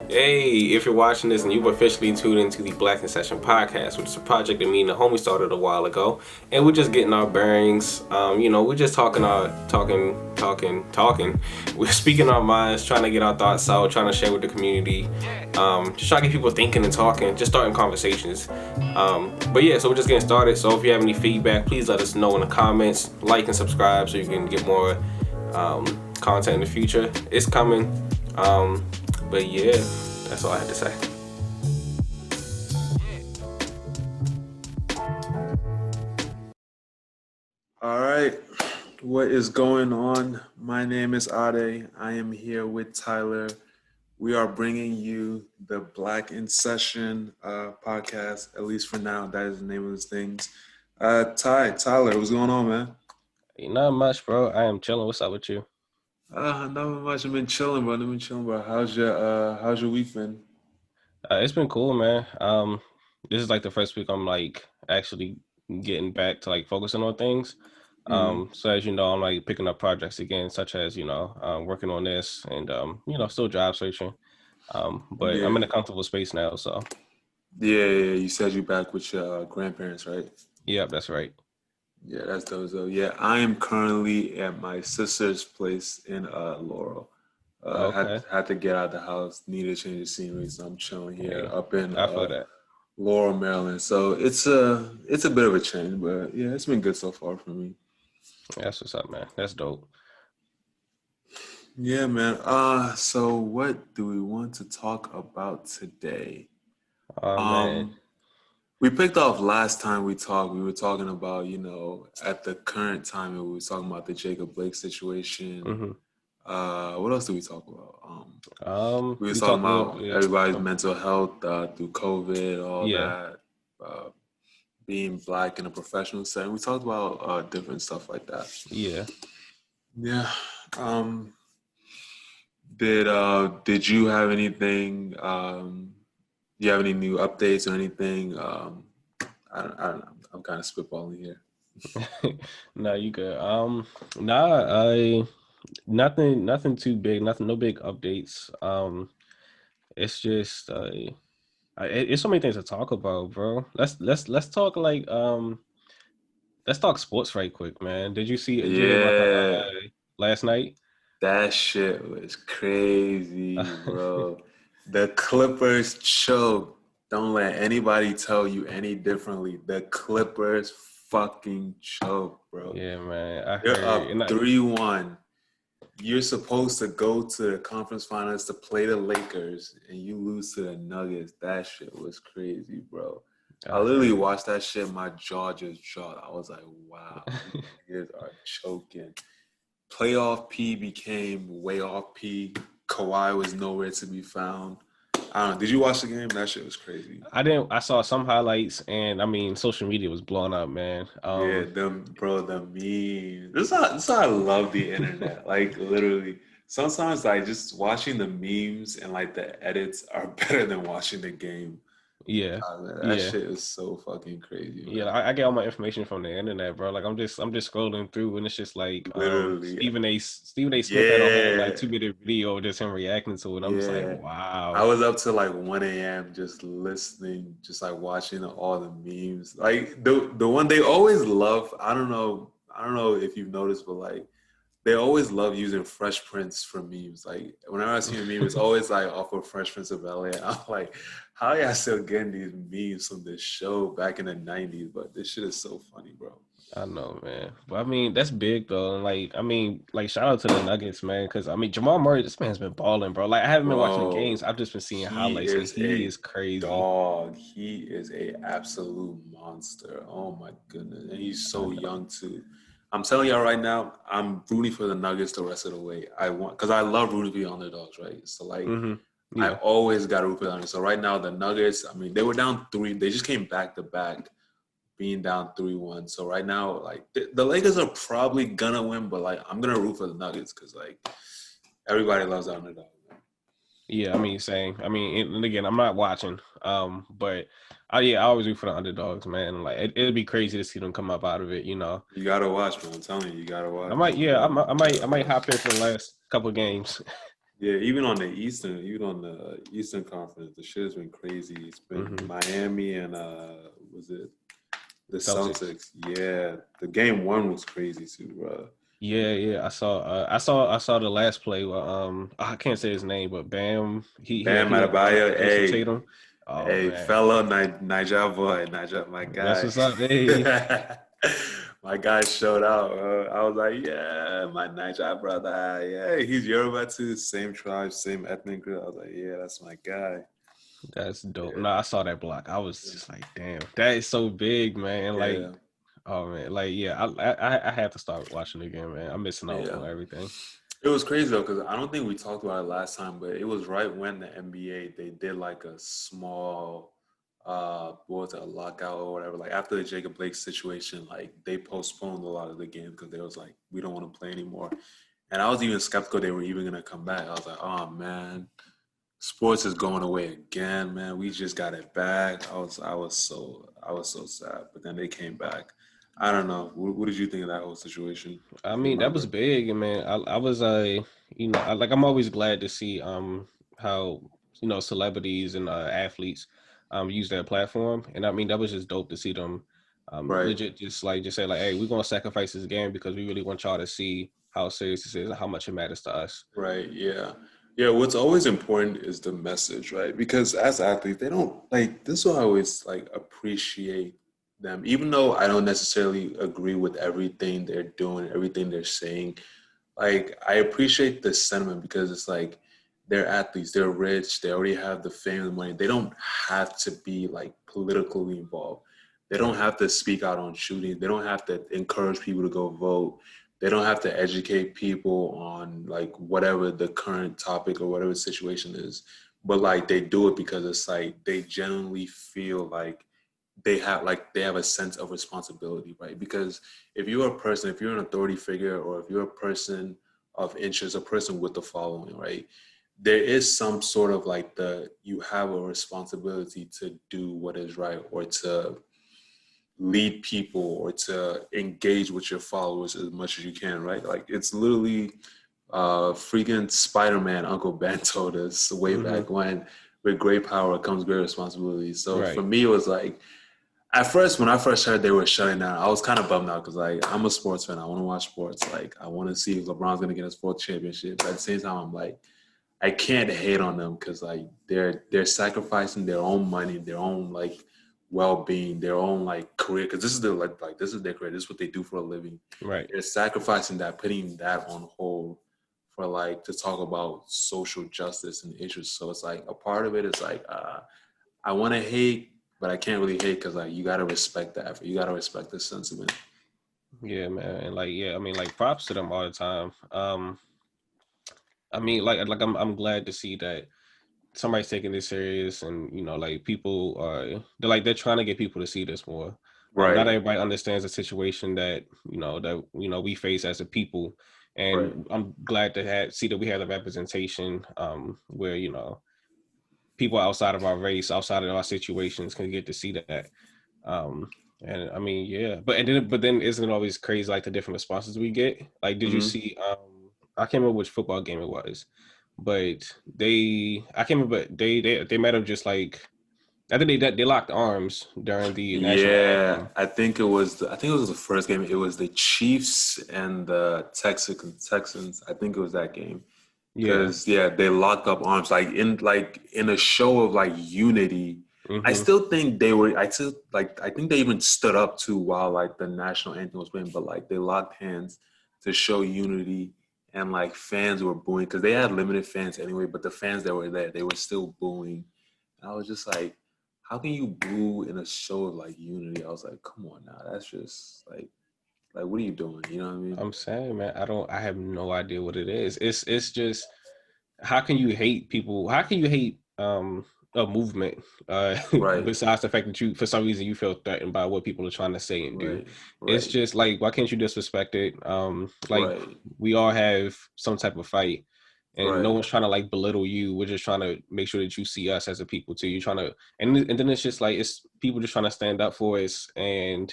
Hey, if you're watching this and you've officially tuned into the Black in Session podcast, which is a project that me and the homie started a while ago, and we're just getting our bearings. We're just talking. We're speaking our minds, trying to get our thoughts out, trying to share with the community, just trying to get people thinking and talking, just starting conversations. But yeah, so we're just getting started. So if you have any feedback, please let us know in the comments, like and subscribe so you can get more content in the future. It's coming. But yeah, that's all I had to say. All right. What is going on? My name is Ade. I am here with Tyler. We are bringing you the Black in Session podcast, at least for now. That is the name of this things. Tyler, what's going on, man? Not much, bro. I am chilling. What's up with you? Not much. I've been chilling, bro. I've been chilling, bro. How's your week been? It's been cool, man. This is like the first week I'm like actually getting back to like focusing on things. Mm, So as you know, I'm like picking up projects again, such as working on this and still job searching. But I'm yeah. in a comfortable space now, so Yeah. You said you're back with your grandparents, right? yeah, that's right. Yeah, that's dope. So yeah, I am currently at my sister's place in Laurel. Had Okay. had to get out of the house, needed to change the scenery, so I'm chilling here Hey, up in I feel that. Laurel, Maryland. So it's a bit of a change, but yeah, it's been good so far for me. That's what's up, man. That's dope. Yeah, man. So what do we want to talk about today? Oh man. Um, we picked off last time we talked. We were talking about, at the current time, we were talking about the Jacob Blake situation. hmm What else do we talk about? We were we talking talked a little about bit. everybody's mental health through COVID, all Yeah. that, uh, being black in a professional setting. We talked about different stuff like that. Yeah. Yeah. Um, did you have anything? Do you have any new updates or anything? I don't know. I'm kind of spitballing here. No, you good. Nah, I nothing too big, nothing, no big updates. It's just it's so many things to talk about, bro. Let's talk like let's talk sports right quick, man. Did you hear about the Yeah, last night? that shit was crazy, bro. The Clippers choke. Don't let anybody tell you any differently. The Clippers fucking choke, bro. Yeah, man. I They're heard, and up 3-1. You're supposed to go to the conference finals to play the Lakers and you lose to the Nuggets. That shit was crazy, bro. I I literally heard. watched that shit, my jaw just dropped. I was like, wow, these niggas are choking. Playoff P became way off P. Kawhi was nowhere to be found. I don't know. Did you watch the game? That shit was crazy. I didn't. I saw some highlights, and I mean, social media was blowing up, man. Yeah, them bro, the memes. This is how I love the internet. Like literally, sometimes like just watching the memes and like the edits are better than watching the game. Yeah, Man, that yeah. shit is so fucking crazy, Yeah, man. I get all my information from the internet, bro. Like I'm just scrolling through, and it's just like Literally, Stephen A. Smith had a whole like yeah, 2 minute video of just him reacting to it. I'm just like, yeah. I wow. was up to like 1 a.m. just listening, just like watching all the memes. Like the one they always love. I don't know if you've noticed, but like they always love using Fresh Prince for memes. Like whenever I see a meme, it's always like off of Fresh Prince of LA. And I'm like, how y'all still getting these memes from this show back in the '90s? But this shit is so funny, bro. I know, man. But I mean, that's big though. And like, I mean, like, shout out to the Nuggets, man. Because I mean, Jamal Murray, this man's been balling, bro. Like, I haven't been watching the games. Bro, I've just been seeing he highlights, and is he a is crazy. dog. He is a absolute monster. Oh my goodness. And he's I so know. young too. I'm telling y'all right now, I'm rooting for the Nuggets the rest of the way. Because I love rooting for the underdogs, right? So like hmm I Yeah. always got to root for the underdogs. So right now the Nuggets, I mean, they were down three. They just came back to back being down 3-1. So right now, like the Lakers are probably gonna win, but like I'm gonna root for the Nuggets because like everybody loves the underdog. Yeah, I mean, same. I mean, and again, I'm not watching. But yeah, I always root for the underdogs, man. Like, it'd be crazy to see them come up out of it. You gotta watch, man. I'm telling you, you gotta I watch. might, yeah, I might hop in for the last couple of games. Yeah, even on the Eastern Conference, the shit has been crazy. It's been Mm-hmm. Miami and was it the Celtics. Celtics? Yeah, the game one was crazy too, bro. Yeah, yeah. I saw the last play. I can't say his name, but Bam, Bam he had jumped Adebayo, Jason hey, Tatum. Oh hey, man, fellow Niger boy, Niger, my that's guy. what's up. Hey, My guy showed out. I was like, yeah, my Niger brother. Yeah, he's Yoruba too, same tribe, same ethnic group. I was like, yeah, that's my guy. that's dope. Yeah, No, I saw that block. I was just like, damn, that is so big, man. Like, yeah, oh man, like yeah, I have to start watching again, man. I'm missing out yeah. on everything. It was crazy though, because I don't think we talked about it last time, but it was right when the NBA they did like a small what was it, a lockout or whatever. Like after the Jacob Blake situation, like they postponed a lot of the games because they was like, we don't want to play anymore. And I was even skeptical they were even gonna come back. I was like, oh man, sports is going away again, man. We just got it back. I was so sad. But then they came back. I don't know. What did you think of that whole situation? I If you mean, that was remember. big, and man, I was you know, like I'm always glad to see how celebrities and athletes use their platform, and I mean that was just dope to see them Right. legit just say like, hey, we're gonna sacrifice this game because we really want y'all to see how serious this is and how much it matters to us. Right. Yeah. Yeah. What's always important is the message, right? Because as athletes, they don't like this. Is what I always like appreciate them, even though I don't necessarily agree with everything they're doing, everything they're saying. Like I appreciate the sentiment because it's like they're athletes, they're rich, they already have the fame and the money. They don't have to be like politically involved. They don't Right. have to speak out on shootings. They don't have to encourage people to go vote. They don't have to educate people on like whatever the current topic or whatever the situation is. But like they do it because it's like they genuinely feel like they have a sense of responsibility, right? Because if you're a person, if you're an authority figure, or if you're a person of interest, a person with the following, right? There is some sort of like you have a responsibility to do what is right or to lead people or to engage with your followers as much as you can, right? Like it's literally freaking Spider-Man Uncle Ben told us way Mm-hmm. back when with great power comes great responsibility. So for Right. me, it was like at first, when I first heard they were shutting down, I was kind of bummed out because like I'm a sports fan. I want to watch sports. Like I want to see if LeBron's gonna get his fourth championship. But at the same time, I'm like, I can't hate on them because like they're sacrificing their own money, their own like well-being, their own like career. Because this is their like this is their career. This is what they do for a living. Right. They're sacrificing that, putting that on hold for like to talk about social justice and issues. So it's like a part of it is like I want to hate, but I can't really hate because like you gotta respect the effort. You gotta respect the sentiment. Yeah, man. And like, yeah, I mean, like, props to them all the time. I mean, like I'm glad to see that somebody's taking this serious, and like people are they're trying to get people to see this more. Not Right, everybody understands the situation that we face as a people, right. and I'm glad to see that we have the representation where people outside of our race, outside of our situations, can get to see that. Um, and I mean, yeah, but then isn't it always crazy like the different responses we get? Like, did you Mm-hmm. see? I can't remember which football game it was, but I can't remember. They might have just like I think they locked arms during the national Yeah, anthem. I think it was the first game. It was the Chiefs and the Texans. I think it was that game. Yeah. Cause yeah, they locked up arms like in a show of like unity. I Hmm. still think they were. I still like. I think they even stood up too while like the national anthem was playing. But like they locked hands to show unity, and like fans were booing because they had limited fans anyway. But the fans that were there, they were still booing. And I was just like, how can you boo in a show of like unity? I was like, come on now, that's just like what are you doing? You know what I mean? I'm saying, man, I have no idea what it is. It's just how can you hate people? How can you hate a movement Right, besides the fact that you for some reason you feel threatened by what people are trying to say and do? right, It's right, just like why can't you disrespect it? Like right, we all have some type of fight and no right. one's trying to like belittle you. We're just trying to make sure that you see us as a people too. You're trying to and then it's just like it's people just trying to stand up for us and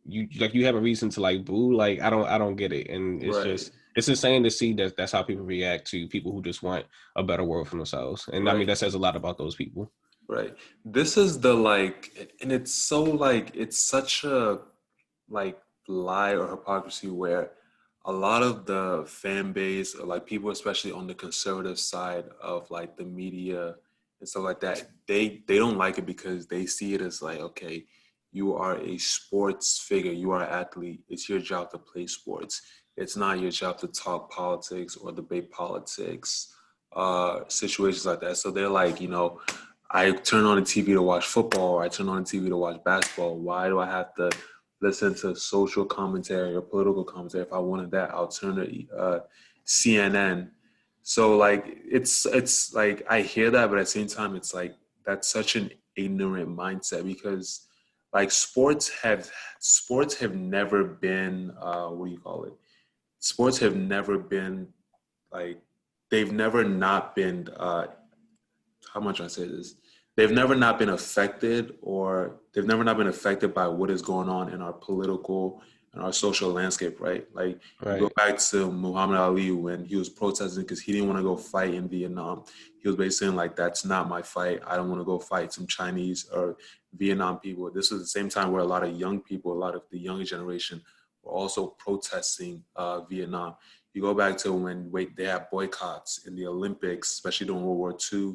you have a reason to like boo. Like I don't get it. And it's Right. just it's insane to see that that's how people react to people who just want a better world for themselves. And I mean, Right. that says a lot about those people. Right. This is the like, and it's so like, it's such a like lie or hypocrisy where a lot of the fan base, or like people, especially on the conservative side of like the media and stuff like that, they don't like it because they see it as like, okay, you are a sports figure, you are an athlete. It's your job to play sports. It's not your job to talk politics or debate politics, situations like that. So they're like, I turn on the TV to watch football, or I turn on the TV to watch basketball. Why do I have to listen to social commentary or political commentary? If I wanted that, I'll turn to CNN. So like it's like I hear that, but at the same time, it's like that's such an ignorant mindset because like sports have never been what do you call it? Sports have never been like they've never not been how much I say this, they've never not been affected, or they've never not been affected by what is going on in our political and our social landscape, right? Like you go Right. back to Muhammad Ali when he was protesting because he didn't want to go fight in Vietnam. He was basically saying like, that's not my fight. I don't want to go fight some Chinese or Vietnam people. This was the same time where a lot of young people, a lot of the younger generation were also protesting Vietnam. You go back to when they had boycotts in the Olympics, especially during World War II,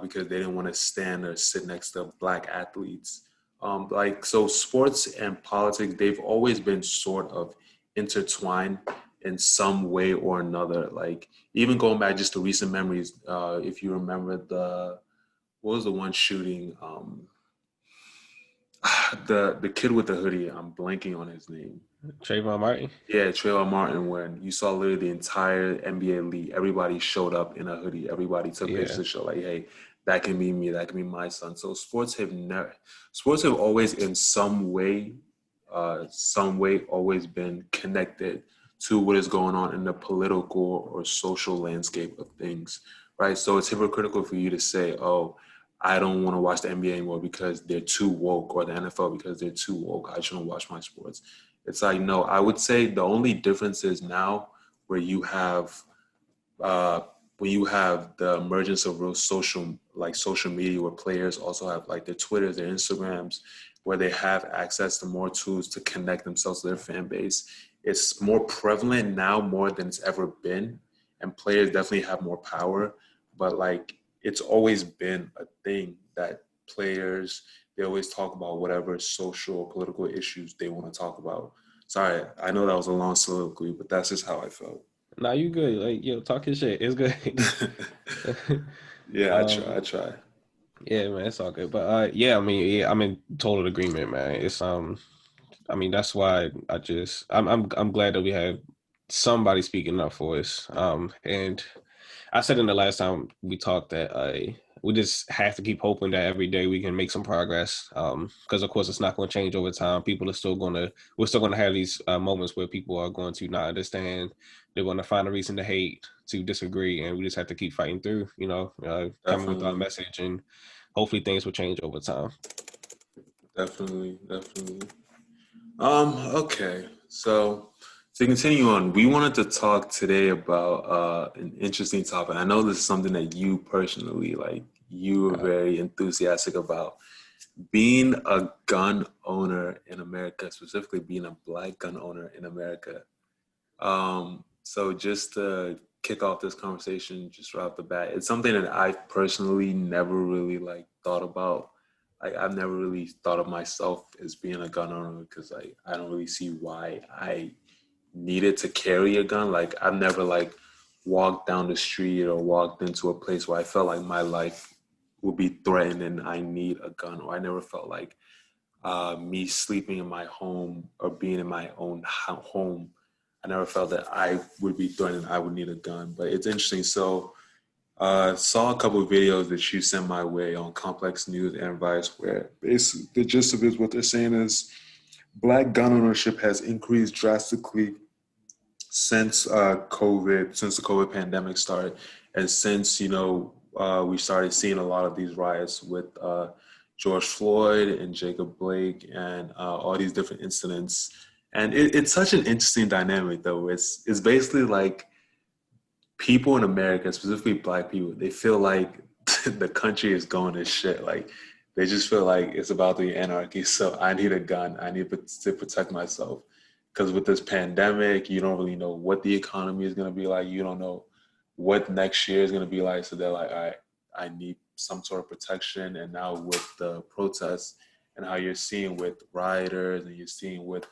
because they didn't want to stand or sit next to black athletes. Like so, sports and politics, they've always been sort of intertwined in some way or another. Like even going back just to recent memories, if you remember what was the one shooting? The kid with the hoodie. I'm blanking on his name. Trayvon Martin. Yeah, Trayvon Martin, when you saw literally the entire NBA league, everybody showed up in a hoodie. Everybody took pictures Yeah. to show like, hey, that can be me, that can be my son. So sports have always in some way always been connected to what is going on in the political or social landscape of things, right? So it's hypocritical for you to say, oh, I don't want to watch the NBA anymore because they're too woke, or the NFL because they're too woke. I shouldn't watch my sports. It's like, no, I would say the only difference is now where you have uh, when you have the emergence of real social media, where players also have like their Twitters, their Instagrams, where they have access to more tools to connect themselves to their fan base. It's more prevalent now more than it's ever been, and players definitely have more power. But like it's always been a thing that players, they always talk about whatever social or political issues they want to talk about. Sorry, I know that was a long soliloquy, but that's just how I felt. Nah, you good. Like, talk your shit. It's good. Yeah, I try. um, I try. yeah, man, it's all good. But yeah, I mean, yeah, I'm in total agreement, man. It's I mean, that's why I'm glad that we have somebody speaking up for us. And I said in the last time we talked that we just have to keep hoping that every day we can make some progress. Because of course it's not going to change over time. We're still going to have these moments where people are going to not understand. They're going to find a reason to hate, to disagree, and we just have to keep fighting through. Coming with our Definitely, message, and hopefully things will change over time. definitely. Okay. So to continue on, we wanted to talk today about an interesting topic. I know this is something that you personally like. You are Uh, very enthusiastic about being a gun owner in America, specifically being a black gun owner in America. So just to kick off this conversation, just right off the bat, it's something that I've personally never really like thought about. Like I've never really thought of myself as being a gun owner because I don't really see why I needed to carry a gun. Like I've never like walked down the street or walked into a place where I felt like my life would be threatened and I need a gun, or I never felt like me sleeping in my home or being in my own home, I never felt that I would be threatened. I would need a gun. But it's interesting. So, saw a couple of videos that you sent my way on Complex News and Vice, where basically the gist of it is what they're saying is black gun ownership has increased drastically since since the COVID pandemic started, and since we started seeing a lot of these riots with George Floyd and Jacob Blake and all these different incidents. And it's such an interesting dynamic, though. It's basically like people in America, specifically Black people, they feel like the country is going to shit. Like they just feel like it's about to be anarchy. So I need a gun. I need to protect myself. Because with this pandemic, you don't really know what the economy is going to be like. You don't know what next year is going to be like. So they're like, all right, I need some sort of protection. And now with the protests and how you're seeing with rioters and you're seeing with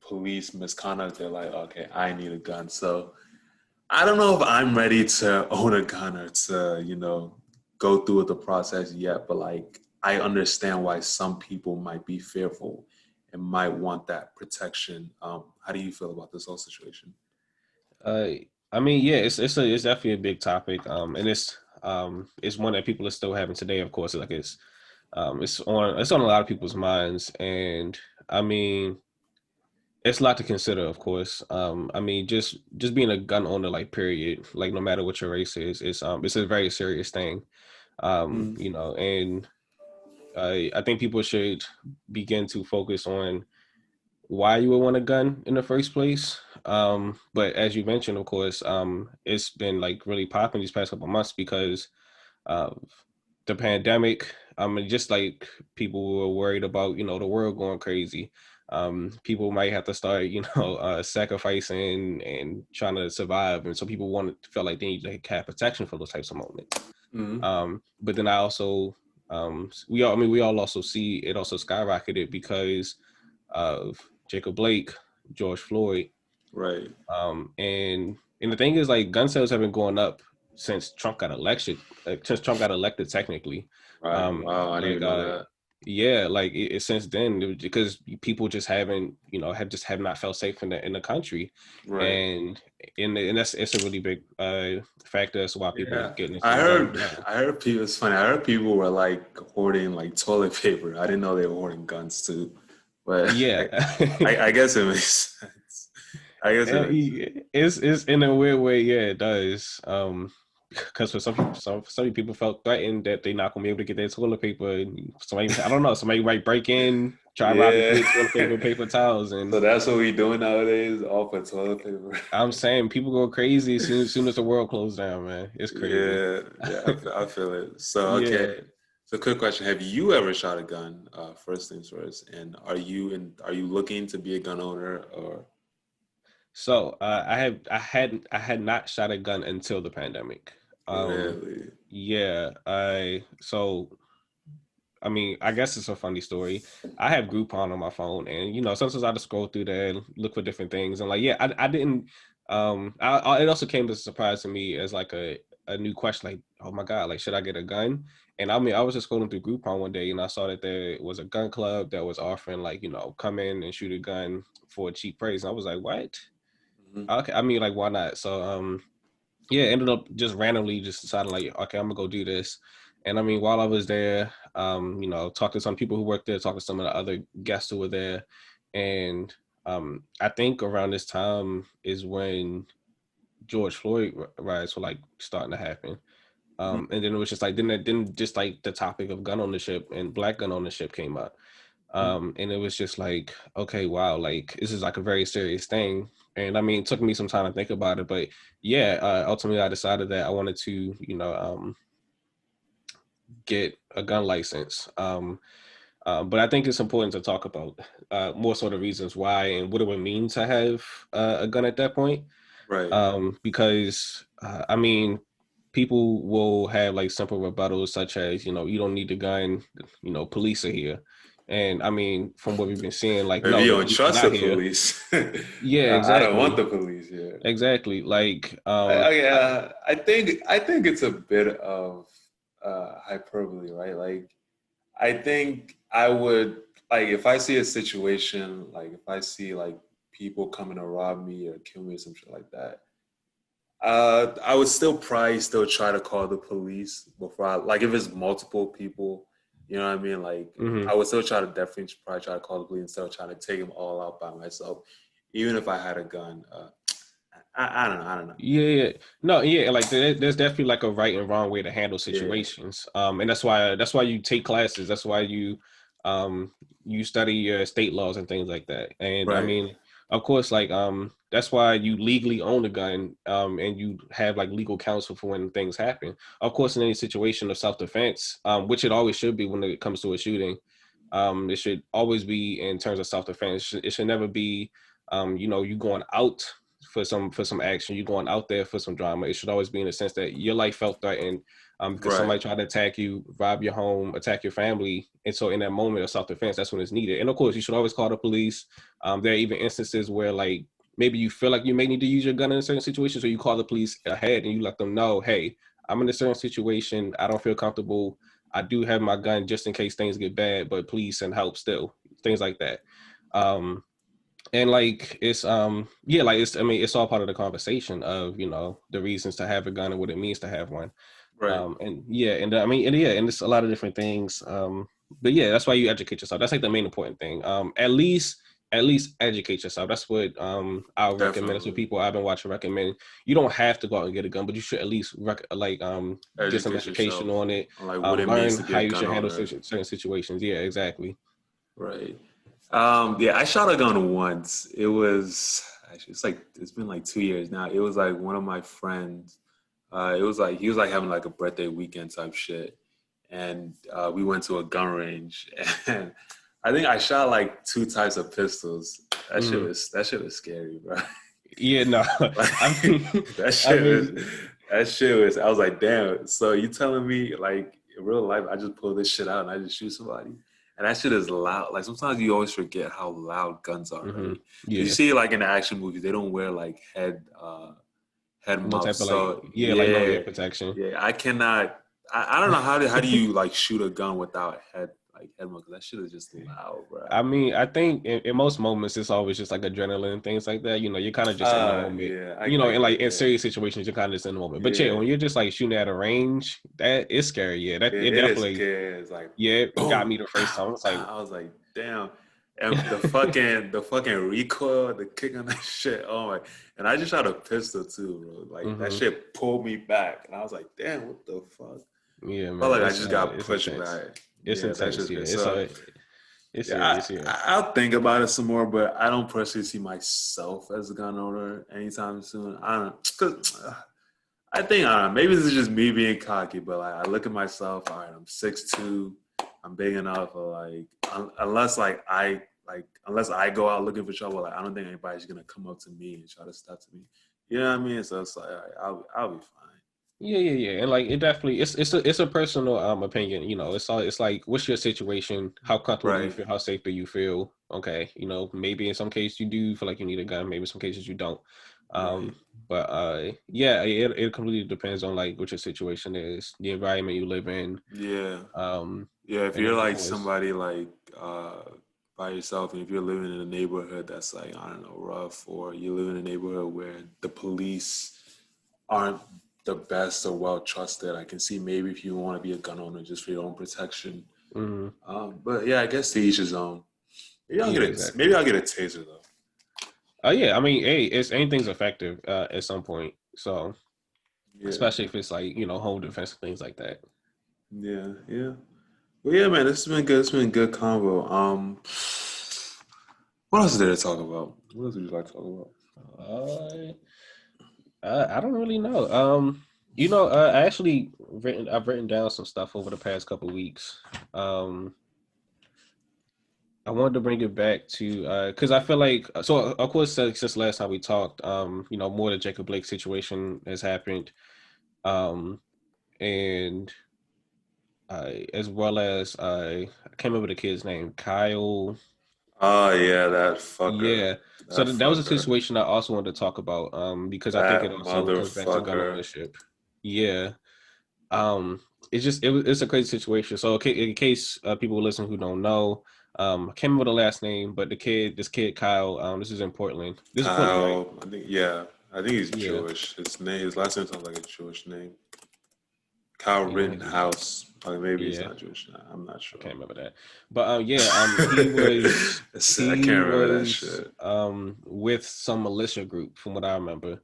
police misconduct, they're like, okay, I need a gun. So I don't know if I'm ready to own a gun or to, go through with the process yet, but like I understand why some people might be fearful and might want that protection. How do you feel about this whole situation? Uh, I mean, yeah, it's definitely a big topic. And it's one that people are still having today. Of course, like it's on a lot of people's minds, and I mean, it's a lot to consider, of course. I mean, just being a gun owner, like period, like no matter what your race is, it's a very serious thing. Mm, And I think people should begin to focus on why you would want a gun in the first place. But as you mentioned, of course, it's been like really popping these past couple of months because of the pandemic. I mean, just like people were worried about, the world going crazy. People might have to start, sacrificing and trying to survive, and so people felt like they need to have protection for those types of moments. mm, But then I also, we all also see it also skyrocketed because of Jacob Blake, George Floyd, right, and the thing is, like, gun sales have been going up since Trump got elected. Since Trump got elected, technically, right. um, Wow, I didn't like, even know that. yeah, like since then, because people just haven't, have not felt safe in the country, Right. and and that's it's a really big factor as to why people are Yeah, getting I into guns heard. now. I heard people. It's funny. I heard people were like hoarding like toilet paper. I didn't know they were hoarding guns too, but Yeah. I guess it makes sense. I guess it makes sense. It's in a weird way, yeah, it does. Because for some people, some people felt threatened that they're not gonna be able to get their toilet paper. And somebody, I don't know, somebody might break in, try to rob you for Yeah. your toilet paper, paper towels, So and that's what we doing nowadays, all for toilet paper. I'm saying people go crazy as soon as the world closed down, man. It's crazy. Yeah, yeah, I feel it. So Yeah. okay, so quick question: have you ever shot a gun? First things first, and are you looking to be a gun owner or So I had not shot a gun until the pandemic. Um, really? yeah, I mean, I guess it's a funny story. I have Groupon on my phone, and sometimes I just scroll through there and look for different things. And like, yeah, I didn't. It also came as a surprise to me as like a new question. Like, oh my god, like, should I get a gun? And I mean, I was just scrolling through Groupon one day, and I saw that there was a gun club that was offering, like, come in and shoot a gun for a cheap price. And I was like, what? Mhm. Okay, I mean, like, why not? So yeah, ended up just randomly just deciding, like, okay, I'm gonna go do this. And I mean, while I was there, talked to some people who worked there, talked to some of the other guests who were there, and I think around this time is when George Floyd riots were like starting to happen. Mhm. And then it was just like then just like the topic of gun ownership and black gun ownership came up. Mhm. And it was just like, okay, wow, like this is like a very serious thing. And I mean, it took me some time to think about it, but yeah, ultimately I decided that I wanted to, get a gun license. But I think it's important to talk about more sort of reasons why and what it would mean to have a gun at that point. Right. Because I mean, people will have like simple rebuttals such as, you don't need the gun, police are here. And I mean, from what we've been seeing, like, Maybe no, you the don't police are trust not the here. police. Yeah, I don't want exactly. the police here. Exactly. Like, Yeah, I think it's a bit of hyperbole, right? Like I think I would like if I see a situation like if I see like people coming to rob me or kill me or some shit like that. I would still probably still try to call the police before I like if it's multiple people, you know what I mean? Like mhm. I would still try to definitely probably try to call the police instead of trying to take them all out by myself, even if I had a gun. I don't know. I don't know. Yeah, yeah. No, yeah, like there's definitely like a right and wrong way to handle Yeah. situations. And that's why you take classes. That's why you study your state laws and things like that. And I Right. mean, of course, like that's why you legally own a gun, and you have like legal counsel for when things happen. Of course, in any situation of self-defense, which it always should be when it comes to a shooting, it should always be in terms of self-defense. It should never be, you going out for some action, you going out there for some drama. It should always be in the sense that your life felt threatened, because Right. somebody tried to attack you, rob your home, attack your family. And so in that moment of self-defense, that's when it's needed. And of course, you should always call the police. There are even instances where like maybe you feel like you may need to use your gun in a certain situation, so you call the police ahead and you let them know, hey, I'm in a certain situation. I don't feel comfortable. I do have my gun just in case things get bad, but please send help still. Things like that. Um, and like it's yeah, like it's, I mean, it's all part of the conversation of, the reasons to have a gun and what it means to have one. Right. And yeah, and I mean, and yeah, and it's a lot of different things. But yeah, that's why you educate yourself. That's like the main important thing. At least educate yourself. That's what I'll recommend. That's what Definitely. people I've been watching recommend. You don't have to go out and get a gun, but you should at least get some Educate education yourself on it. on like what it means Learn to be how a you gun should handle owner. certain situations. Yeah, exactly. Right. Yeah, I shot a gun once. It was actually it's been like 2 years now. It was like one of my friends. It was like he was like having like a birthday weekend type shit, and we went to a gun range, and I think I shot like two types of pistols. Mhm. That shit was scary, bro. Yeah, no, Like I mean, that I shit was mean, that shit was. I was like, damn. So you telling me like in real life, I just pull this shit out and I just shoot somebody, and that shit is loud. Like sometimes you always forget how loud guns are, hmm right? Because you yeah, see like in the action movies, they don't wear like head no type muffs. of like, So yeah, like no ear yeah, protection. yeah. I cannot. I don't know how do you like shoot a gun without head muffs? That shit is just loud, bro. I mean, I think in most moments it's always just like adrenaline and things like that. You're kind of just in the moment. Yeah, I And get like in it. serious situations, you're kind of just in the moment. But yeah, Yeah, when you're just like shooting at a range, that is scary. Yeah, that yeah, it it is definitely, scary. It's like yeah, it got boom, me the first pow, time. It's like, pow. I was like, damn. And the fucking recoil, the kick on that shit. Oh my! And I just shot a pistol too, bro. Like that hmm shit pulled me back, and I was like, damn, what the fuck? yeah, Felt man, like I just got it's pushed intense. back. It's Yeah, that's intense. just Yeah, good. it's So it's yeah, serious. Yeah. I'll think about it some more, but I don't personally see myself as a gun owner anytime soon. I don't, cause I don't know, maybe this is just me being cocky, but like I look at myself, all right, I'm 6'2", I'm big enough for like unless I go out looking for trouble, like I don't think anybody's gonna come up to me and try to step to me. You know what I mean? So it's like all right, I'll be fine. Yeah, yeah, yeah, and like it definitely, it's a personal opinion. It's like, what's your situation? How comfortable do you Right. feel? How safe do you feel? Okay, maybe in some cases you do feel like you need a gun. Maybe in some cases you don't. Right. Um, but yeah, it completely depends on like what your situation is, the environment you live in. Yeah. Um, Yeah. If and you're then of like course, somebody like by yourself, and if you're living in a neighborhood that's like I don't know rough, or you live in a neighborhood where the police aren't the best or well trusted, I can see maybe if you want to be a gun owner just for your own protection. mm, But yeah, I guess to each his own. yeah, Maybe exactly. I'll get a taser though. Yeah, I mean, hey, it's anything's effective at some point. So Yeah, especially if it's like home defense and things like that. yeah, yeah. Well, yeah, man, this has been good. It's been a good convo. What else is there to talk about? What else would you like to talk about? Uh, I don't really know. I've written down some stuff over the past couple weeks. Um, I wanted to bring it back to because I feel like so of course since last time we talked, more the Jacob Blake situation has happened, um, and as well as I can't remember the kid's name, Kyle. Oh yeah, that fucker. Yeah, so That that was a fucker. situation I also wanted to talk about because I think it That also comes back to gun motherfucker. ownership. Yeah. Um, it's a crazy situation. So in case people listening who don't know, I can't remember the last name, but this kid Kyle, this is in Portland. This is Portland, right? Kyle. I think yeah. I think he's Yeah, Jewish. His last name sounds like a Jewish name. Kyle yeah. Let me do that. Rittenhouse. Like maybe he's Yeah, not Jewish. I'm not I sure. can't remember that. But yeah, he was I he can't remember that was shit. with some militia group, from what I remember,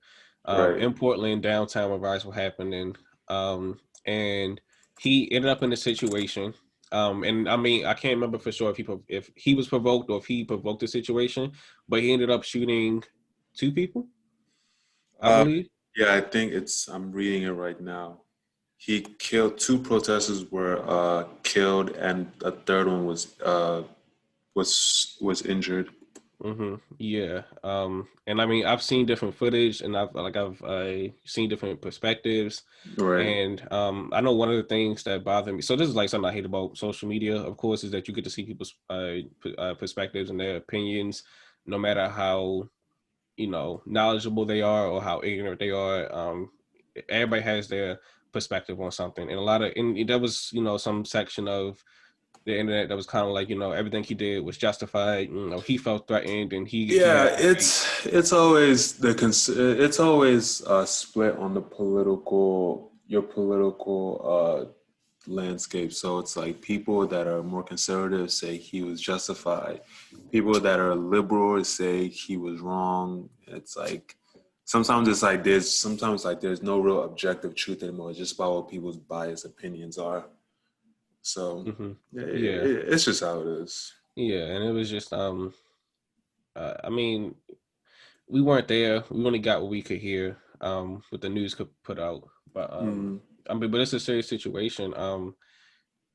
Right. in Portland downtown where riots were happening, and he ended up in a situation. And I mean, I can't remember for sure if he was provoked or if he provoked the situation, but he ended up shooting two people, I Uh, believe. yeah, I think it's. I'm reading it right now. He killed two protesters were killed, and a third one was injured. Yeah. And I mean, I've seen different footage, and I've seen different perspectives, Right. and I know one of the things that bother me. So this is like something I hate about social media, of course, is that you get to see people's perspectives and their opinions, no matter how knowledgeable they are or how ignorant they are. Everybody has their perspective on something, and and there was some section of the internet that was kind of like everything he did was justified. He felt threatened and he had Yeah, the right. it's always it's always split on the political landscape. So it's like people that are more conservative say he was justified. People that are liberal say he was wrong. It's like sometimes like there's no real objective truth anymore. It's just about what people's biased opinions are. So Hmm. Yeah, it's just how it is. yeah, and it was just I mean, we weren't there. We only got what we could hear, what the news could put out. But Mm. I mean, but it's a serious situation.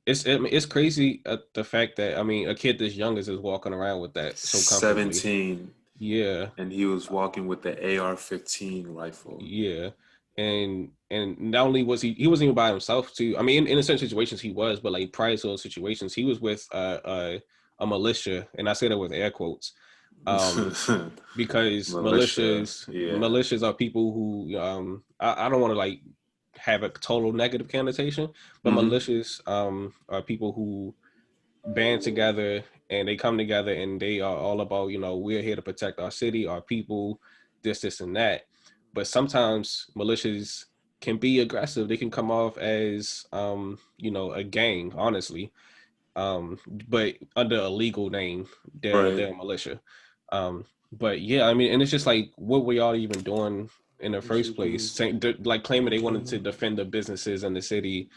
It's crazy the fact that I mean, a kid this young is walking around with that so comfortably. 17, Yeah, and he was walking with the AR-15 rifle. yeah, and not only was he wasn't even by himself too. I mean, in certain situations he was, but like prior to those situations, he was with a militia, and I say that with air quotes. Um, because Militia, yeah. militias are people who I don't want to like have a total negative connotation, but Hmm. militias are people who band together and they come together and they are all about we're here to protect our city, our people, this and that. But sometimes militias can be aggressive. They can come off as a gang, honestly, but under a legal name, Right. they're a militia. But yeah, I mean, and it's just like, what were y'all even doing in the first place? Saying, like claiming they wanted to defend the businesses in the city,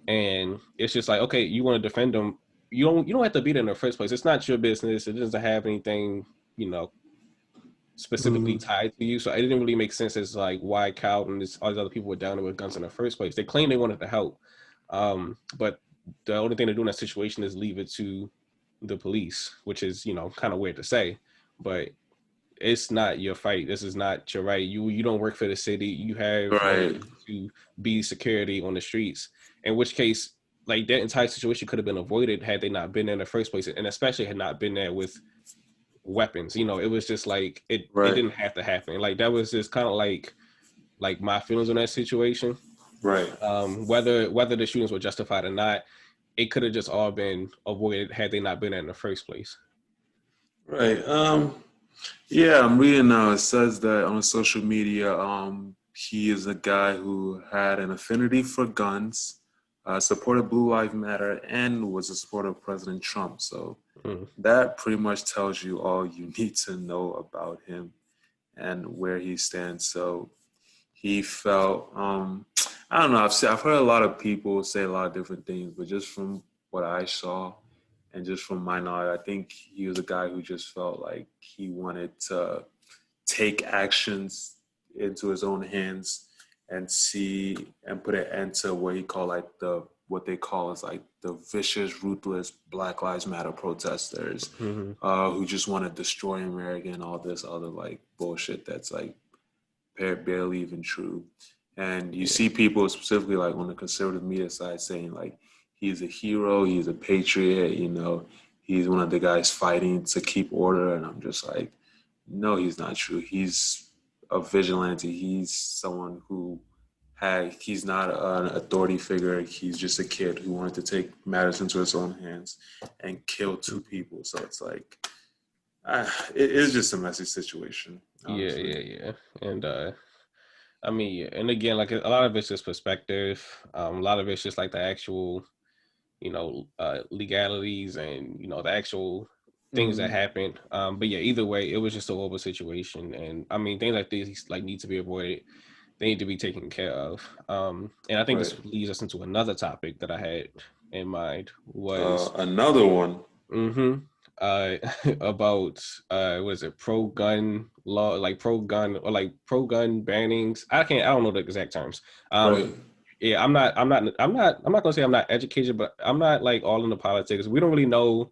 and it's just like, okay, you want to defend them, you don't have to be there in the first place. It's not your business. It doesn't have anything, you know, specifically Hmm. tied to you. So it didn't really make sense as like why Cal and all these other people were down there with guns in the first place. They claimed they wanted to help, but the only thing to do in that situation is leave it to the police, which is kind of weird to say, but it's not your fight. This is not your right. You don't work for the city. You have no Right. reason to be security on the streets. In which case, like that entire situation could have been avoided had they not been there in the first place, and especially had not been there with weapons. It was just like it Right. didn't have to happen. Like that was just kind of like my feelings on that situation. Right. Whether the shootings were justified or not, it could have just all been avoided had they not been there in the first place. Right. Yeah, I'm reading now. It says that on social media, he is a guy who had an affinity for guns, supported Blue Lives Matter, and was a supporter of President Trump. So Mm. that pretty much tells you all you need to know about him and where he stands. So he felt, I don't know, I've heard a lot of people say a lot of different things, but just from what I saw and just from my knowledge, I think he was a guy who just felt like he wanted to take actions into his own hands and see and put an end to what he called like what they call is like the vicious, ruthless Black Lives Matter protesters Mm-hmm. who just want to destroy America and all this other like bullshit that's like barely even true. And you Yeah. see people specifically like on the conservative media side saying like he's a hero, he's a patriot, he's one of the guys fighting to keep order. And I'm just like, no, he's not true. He's a vigilante. He's someone who he's not an authority figure. He's just a kid who wanted to take matters into his own hands and kill two people. So it's like, it is just a messy situation, Yeah, honestly. yeah, yeah. And I mean, yeah. And again, like a lot of it's just perspective. A lot of it's just like the actual, legalities and the actual things that Mm-hmm. happened. But yeah, either way, it was just a horrible situation, and I mean, things like these like need to be avoided. They need to be taken care of. And I think Right. this leads us into another topic that I had. in mind was Another one. mm-hmm, uh, about was it pro gun law, like pro gun or like pro gun bannings. I don't know the exact terms. Right. Yeah, I'm not gonna say I'm not educated, but I'm not like all into politics. We don't really know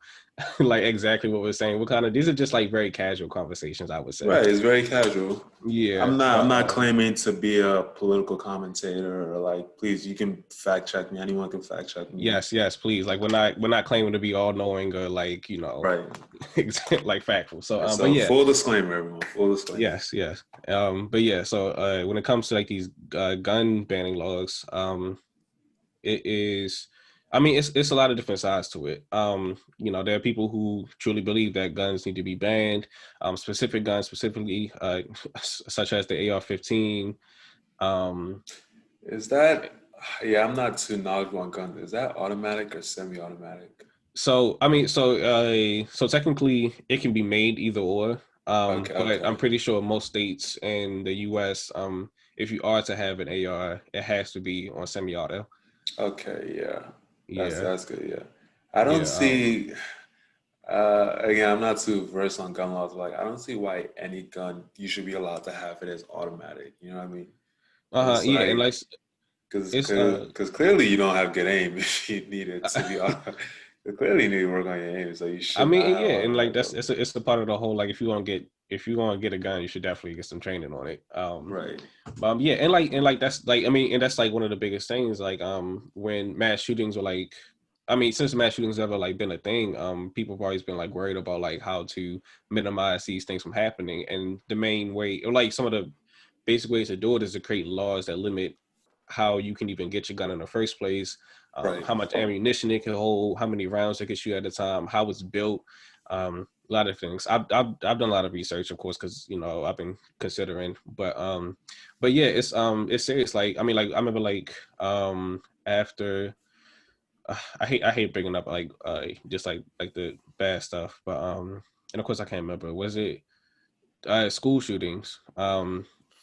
like exactly what we're saying. What kind of these are just like very casual conversations, I would say. Right. It's very casual. Yeah, I'm not claiming to be a political commentator or like, please, you can fact check me. Anyone can fact check me. yes, please. Like we're not claiming to be all knowing or like, Right. like factful. So but So yeah, full disclaimer, everyone. Full disclaimer. yes. But yeah, so when it comes to like these gun banning laws, it is, I mean, it's a lot of different sides to it. There are people who truly believe that guns need to be banned, specific guns specifically, such as the AR-15. Um, Is that? Yeah, I'm not too knowledgeable on guns. Is that automatic or semi-automatic? so I mean, so technically it can be made either or. Okay. But I'm Okay. pretty sure most states in the U.S., if you are to have an AR, it has to be on semi-auto. Okay. Yeah. That's Yeah, that's good. Yeah. I don't yeah. see. Again, I'm not too versed on gun laws, but like I don't see why any gun you should be allowed to have it as automatic. You know what I mean? It's Yeah, and like like because it's because clearly you don't have good aim if you need it to be automatic. Clearly you need to work on your aim, so you I should not mean, have yeah, and like automatic that's weapons. it's a part of the whole, like if you want to get a gun, you should definitely get some training on it. Right. Yeah, and like that's like, I mean, and that's like one of the biggest things. Like when mass shootings were like, I mean, since mass shootings ever like been a thing, people have always been like worried about like how to minimize these things from happening. And the main way, or like some of the basic ways to do it, is to create laws that limit how you can even get your gun in the first place, Right. how much ammunition it can hold, how many rounds it can shoot at a time, how it's built, a lot of things. I've done a lot of research, of course, because I've been considering, but yeah, it's serious. Like I mean, like I remember like after I hate bringing up like just like the bad stuff, but and of course I can't remember. Was it school shootings?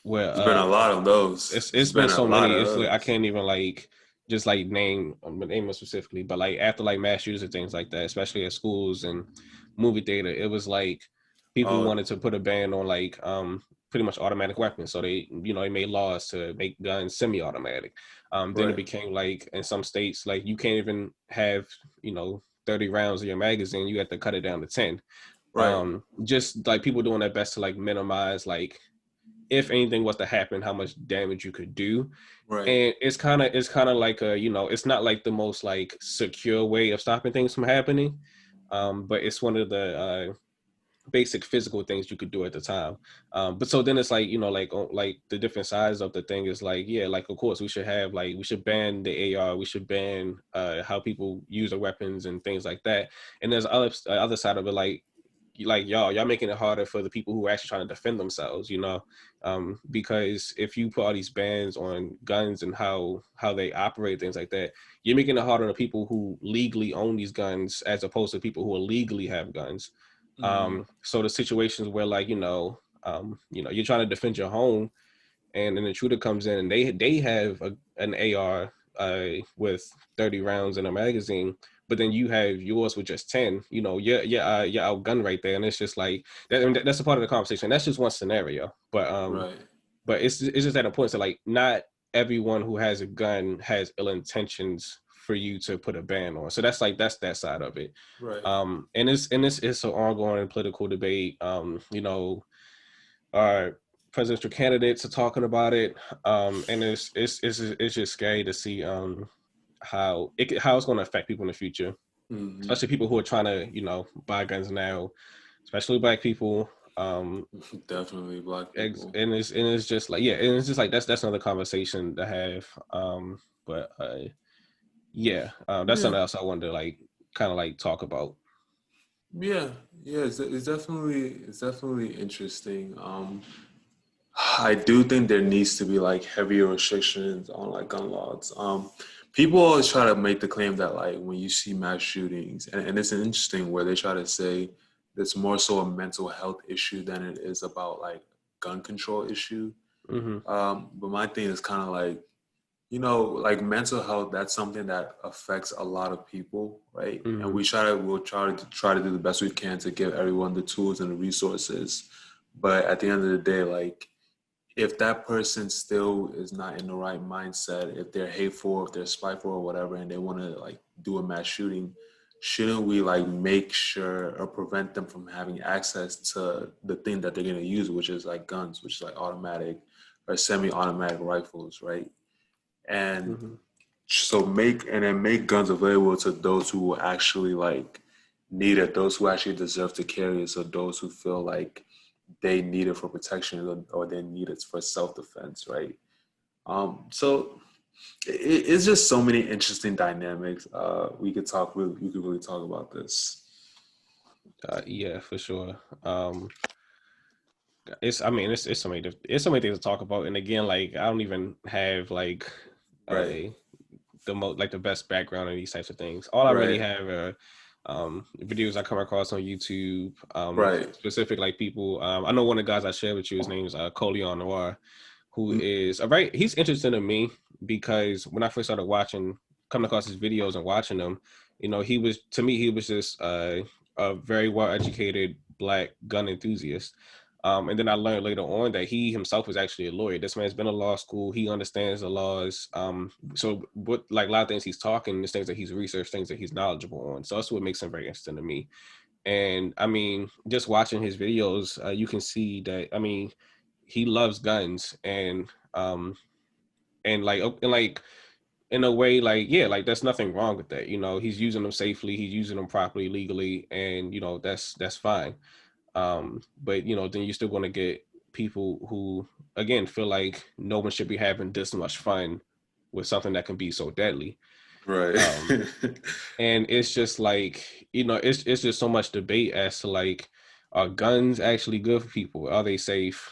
Where There's been a lot of those. it's There's been been a so lot many. of It's like I those. can't even like just like name them specifically, but like after like mass shootings and things like that, especially at schools and movie theater, it was like people Oh, wanted to put a ban on like pretty much automatic weapons. So they made laws to make guns semi-automatic. Then it right. became like in some states like you can't even have 30 rounds of your magazine. You have to cut it down to 10. Right. Just like people doing their best to like minimize like if anything was to happen, how much damage you could do. Right. And it's kind of like it's not like the most like secure way of stopping things from happening, but it's one of the basic physical things you could do at the time. But so then it's like like the different sides of the thing is like, yeah, like of course we should ban the AR, we should ban how people use their weapons and things like that. And there's other side of it, like y'all making it harder for the people who are actually trying to defend themselves, because if you put all these bans on guns and how they operate, things like that, you're making it harder on the people who legally own these guns as opposed to people who illegally have guns. Mm, So the situations where like you're trying to defend your home, and an intruder comes in and they have an AR with 30 rounds in a magazine, but then you have yours with just 10. You're outgunned right there, and it's just like that. And that's a part of the conversation. That's just one scenario, right. but it's just at a point that like not everyone who has a gun has ill intentions for you to put a ban on. So that's that side of it. Right. It's an ongoing political debate. Our presidential candidates are talking about it, and it's just scary to see how it's going to affect people in the future, Hmm. especially people who are trying to buy guns now, especially black people. Definitely black people. And it's just like, yeah, and it's just like that's another conversation to have. But yeah, that's Yeah. something else I wanted to like kind of like talk about. Yeah. Yeah. It's definitely interesting. I do think there needs to be like heavier restrictions on like gun laws. People always try to make the claim that like when you see mass shootings, and it's interesting where they try to say it's more so a mental health issue than it is about like gun control issue. Hmm. But my thing is kind of like like mental health, that's something that affects a lot of people, right? And Mm-hmm. we'll try to do the best we can to give everyone the tools and the resources. But at the end of the day, like if that person still is not in the right mindset, if they're hateful, if they're spiteful or whatever, and they want to like do a mass shooting, shouldn't we like make sure or prevent them from having access to the thing that they're going to use, which is like guns, which is like automatic or semi-automatic rifles, right? And Mm-hmm. so make guns available to those who will actually like need it, those who actually deserve to carry it, so those who feel like they need it for protection or they need it for self-defense, right? So it's just so many interesting dynamics. We could really talk about this. Yeah, for sure. It's so many it's so many things to talk about, and again, like I don't even have like Right, uh the most like the best background in these types of things. All I really right, have are videos I come across on YouTube, right. specific like people. I know one of the guys I shared with you. His name is Coleon Noir, who is a very he's interesting to me because when I first started watching, coming across his videos and watching them, he was to me he was just a very well educated black gun enthusiast. And then I learned later on that he himself was actually a lawyer. This man's been in law school. He understands the laws. So what like a lot of things he's talking is things that he's researched, things that he's knowledgeable on. So that's what makes him very interesting to me. And I mean, just watching his videos, you can see that. I mean, he loves guns, and like in a way, like yeah, like there's nothing wrong with that. He's using them safely, he's using them properly, legally, and that's fine. But then you're still going to get people who again feel like no one should be having this much fun with something that can be so deadly. Right. Um, and it's just like it's just so much debate as to like are guns actually good for people? Are they safe?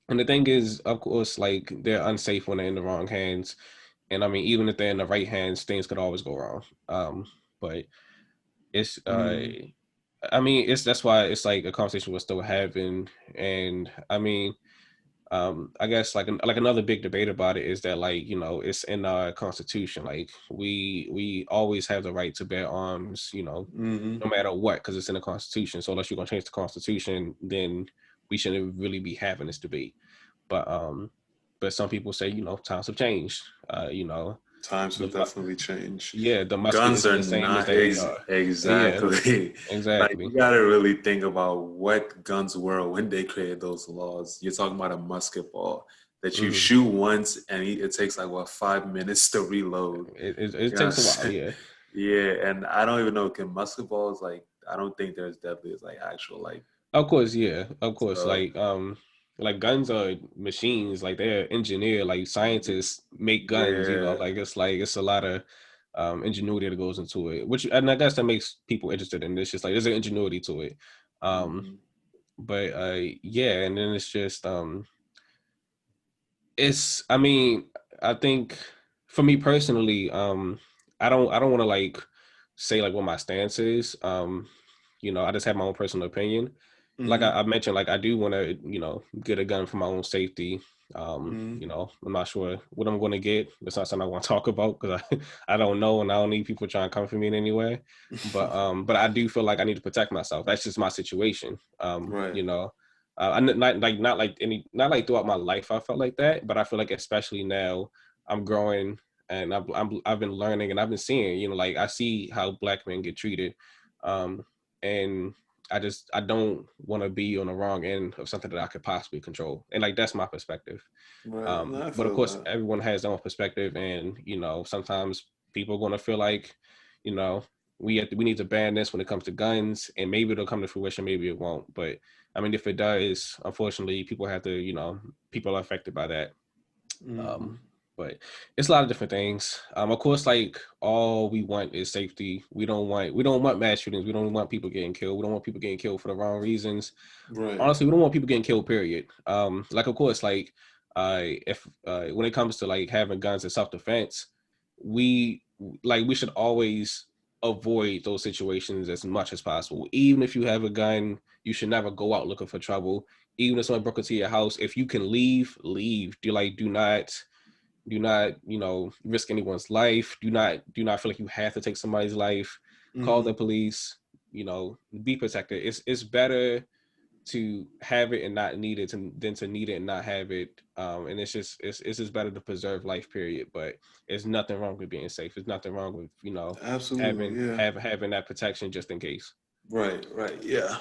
And the thing is, of course, like they're unsafe when they're in the wrong hands. And I mean, even if they're in the right hands, things could always go wrong. But it's Mm, I mean, it's that's why it's like a conversation we're still having. And I mean, I guess like another big debate about it is that like it's in our constitution. Like we always have the right to bear arms. hmm. No matter what, because it's in the constitution. So unless you're gonna change the constitution, then we shouldn't really be having this debate. But some people say times have changed. Times The have definitely changed. yeah, the musket Guns isn't are the same as not the AR. Yeah, exactly like exactly. you gotta really think about what guns were when they created those laws. You're talking about a musket ball that you Hmm. shoot once and it takes like what 5 minutes to reload. It You know what I'm takes a while. saying? Yeah. Yeah, and I don't even know can musket balls like I don't think there's definitely is like actual like Of course, yeah, of course. so Like guns are machines. Like they're engineered. Like scientists make guns. yeah. Like it's a lot of ingenuity that goes into it. Which and I guess that makes people interested in this. Just like there's an ingenuity to it. Um, Hmm. but yeah, and then it's just it's. I mean, I think for me personally, I don't want to like say like what my stance is. I just have my own personal opinion. Like Hmm. I mentioned, like I do want to, get a gun for my own safety. Hmm. I'm not sure what I'm going to get. It's not something I want to talk about because I don't know, and I don't need people trying to come for me in any way. But I do feel like I need to protect myself. That's just my situation. Right. Not like throughout my life I felt like that, but I feel like especially now I'm growing and I've been learning and I've been seeing, like I see how black men get treated. And I don't want to be on the wrong end of something that I could possibly control. And like that's my perspective. Right. No, I But of feel course that. everyone has their own perspective, and sometimes people are gonna feel like, you know, we need to ban this when it comes to guns, and maybe it'll come to fruition, maybe it won't. But I mean if it does, unfortunately people have to, people are affected by that. Um, Hmm. but it's a lot of different things. Of course, like all we want is safety. We don't want mass shootings. We don't want people getting killed. We don't want people getting killed for the wrong reasons. Right. Honestly, we don't want people getting killed. Period. Like of course, like if when it comes to like having guns and self defense, we we should always avoid those situations as much as possible. Even if you have a gun, you should never go out looking for trouble. Even if someone broke into your house, if you can leave, leave. Do not Do not, risk anyone's life. Do not feel like you have to take somebody's life. Call the police. Be protected. It's better to have it and not need it than to need it and not have it. And it's just better to preserve life, period. But there's nothing wrong with being safe. There's nothing wrong with Absolutely, having yeah. having that protection just in case. Right, yeah.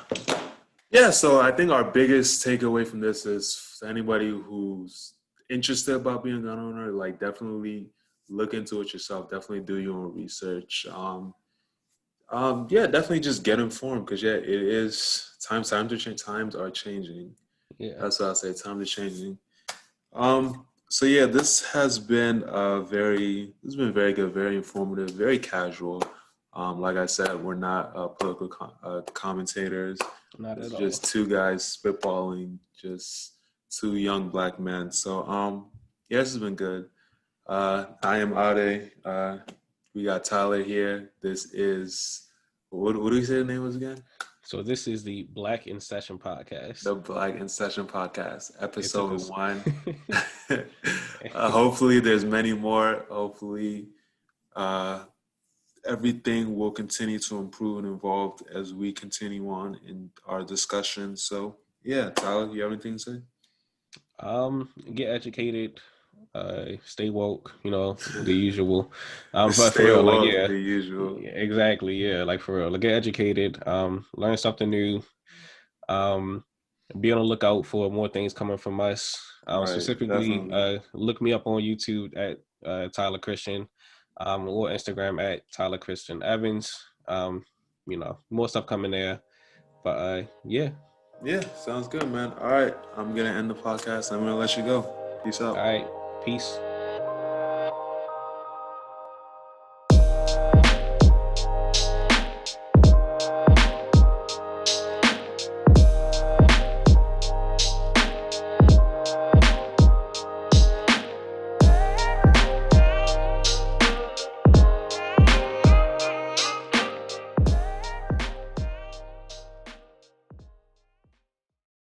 Yeah, so I think our biggest takeaway from this is for anybody who's interested about being a gun owner, like definitely look into it yourself. Definitely do your own research. Yeah, definitely just get informed because yeah, it is times are changing. Yeah. That's what I say. Times are changing. So yeah, this has been very good, very informative, very casual. Like I said, we're not political commentators. Not It's at all. just two guys spitballing, just two young black men. So yeah, this has been good. I am Ade. We got Tyler here. This is what do you say the name was again? So this is the Black in Session podcast. The Black in Session podcast, It took episode us. 1. Hopefully, there's many more. Hopefully, uh, everything will continue to improve and evolve as we continue on in our discussion. So, yeah, Tyler, you have anything to say? Get educated, stay woke, the usual. But for Stay real, like, woke, yeah, the usual. exactly, yeah, like for real, like, get educated, learn something new, um, be on the lookout for more things coming from us. Right, Specifically, definitely. look me up on YouTube at Tyler Christian, or Instagram at Tyler Christian Evans. More stuff coming there. But yeah. Yeah, sounds good, man. All right, I'm gonna end the podcast. I'm gonna let you go. Peace All out. right. Peace.